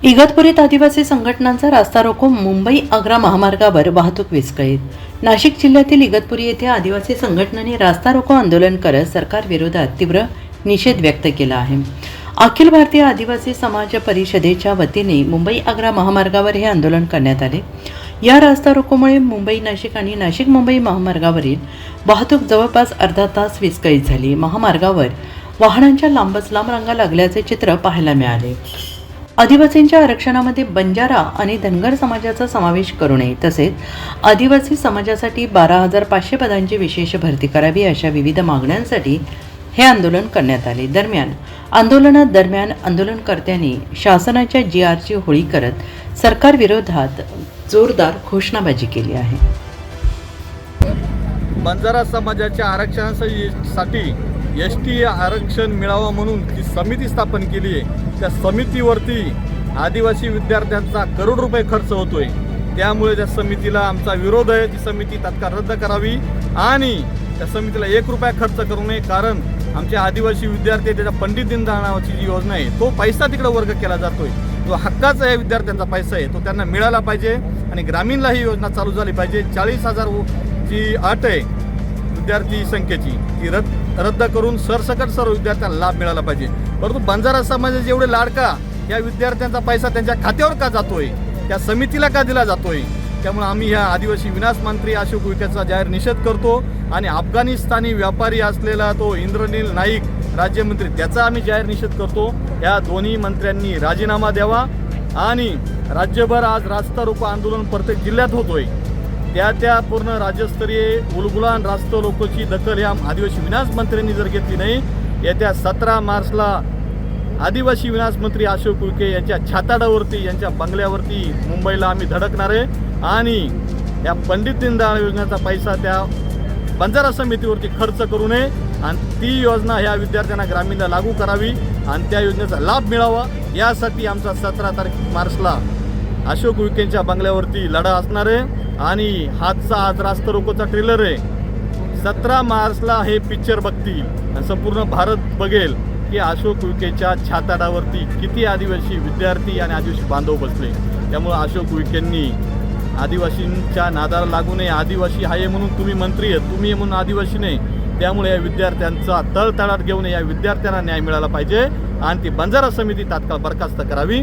इगतपुरीत आदिवासी संघटनांचा रास्ता रोको मुंबई आग्रा महामार्गावर वाहतूक विस्कळीत. नाशिक जिल्ह्यातील इगतपुरी येथे आदिवासी संघटनांनी रास्ता रोको आंदोलन करत सरकार विरोधात तीव्र निषेध व्यक्त केला आहे. अखिल भारतीय आदिवासी समाज परिषदेच्या वतीने मुंबई आग्रा महामार्गावर हे आंदोलन करण्यात आले. या रास्ता रोकोमुळे मुंबई नाशिक आणि नाशिक मुंबई महामार्गावरील वाहतूक जवळपास अर्धा तास विस्कळीत झाली. महामार्गावर वाहनांच्या लांबच लांब रांगा लागल्याचे चित्र पाहायला मिळाले. आदिवासींच्या आरक्षणामध्ये बंजारा आणि धनगर समाजाचा समावेश करू नये तसेच आदिवासी समाजासाठी 12,500 पदांची विशेष भरती करावी अशा विविध मागण्यांसाठी हे आंदोलन करण्यात आले. आंदोलनादरम्यान आंदोलनकर्त्यांनी शासनाच्या GRची होळी करत सरकार विरोधात जोरदार घोषणाबाजी केली आहे. बंजारा समाजाच्या आरक्षणासाठी ST आरक्षण मिळावं म्हणून ती समिती स्थापन केली आहे. त्या समितीवरती आदिवासी विद्यार्थ्यांचा करोड रुपये खर्च होतोय. त्यामुळे त्या समितीला आमचा विरोध आहे. ती समिती तात्काळ रद्द करावी आणि त्या समितीला 1 रुपया खर्च करू नये. कारण आमचे आदिवासी विद्यार्थी त्याच्या पंडित दीनदयाळ नावाची जी योजना आहे तो पैसा तिकडे वर्ग केला जातोय. जो हक्काचा या विद्यार्थ्यांचा पैसा आहे तो त्यांना मिळाला पाहिजे आणि ग्रामीणला ही योजना चालू झाली पाहिजे. 40,000 जी अट आहे विद्यार्थी संख्येची ती रद्द करून सरसकट सर्व विद्यार्थ्यांना लाभ मिळाला पाहिजे. परंतु बंजारा समाजाचे एवढे लाडका या विद्यार्थ्यांचा पैसा त्यांच्या खात्यावर का जातोय, त्या समितीला का दिला जातोय? त्यामुळे आम्ही ह्या आदिवासी विनाश मंत्री अशोक उईकेचा जाहीर निषेध करतो आणि अफगाणिस्तानी व्यापारी असलेला तो इंद्रनील नाईक राज्यमंत्री त्याचा आम्ही जाहीर निषेध करतो. या दोन्ही मंत्र्यांनी राजीनामा द्यावा आणि राज्यभर आज रास्ता रोको आंदोलन प्रत्येक जिल्ह्यात होतोय. त्या पूर्ण राज्यस्तरीय उलगुलान रास्ता रोकोची दखल या आदिवासी विनाश मंत्र्यांनी जर घेतली नाही, येत्या 17 मार्चला आदिवासी विनाश मंत्री अशोक उईके यांच्या छाताडावरती यांच्या बंगल्यावरती मुंबईला आम्ही धडकणार आहे आणि या पंडित दीनदयाळ योजनेचा पैसा त्या बंजारा समितीवरती खर्च करू नये आणि ती योजना ह्या विद्यार्थ्यांना ग्रामीणला लागू करावी आणि त्या योजनेचा लाभ मिळावा. यासाठी आमचा 17 मार्चला अशोक उईकेंच्या बंगल्यावरती लढा असणार आहे आणि हातचा आज रास्ता रोकोचा ट्रेलर आहे. 17 मार्चला हे पिक्चर बघतील आणि संपूर्ण भारत बघेल की अशोक उईकेच्या छाताडावरती किती आदिवासी विद्यार्थी आणि आदिवासी बांधव बसले. त्यामुळे अशोक उईकेंनी आदिवासींच्या नादाला लागू नये. आदिवासी आहे म्हणून तुम्ही मंत्री आहेत, तुम्ही म्हणून आदिवासी नाही. त्यामुळे या विद्यार्थ्यांचा तळतळाट घेऊन या विद्यार्थ्यांना न्याय मिळाला पाहिजे आणि ती बंजारा समिती तात्काळ बरखास्त करावी.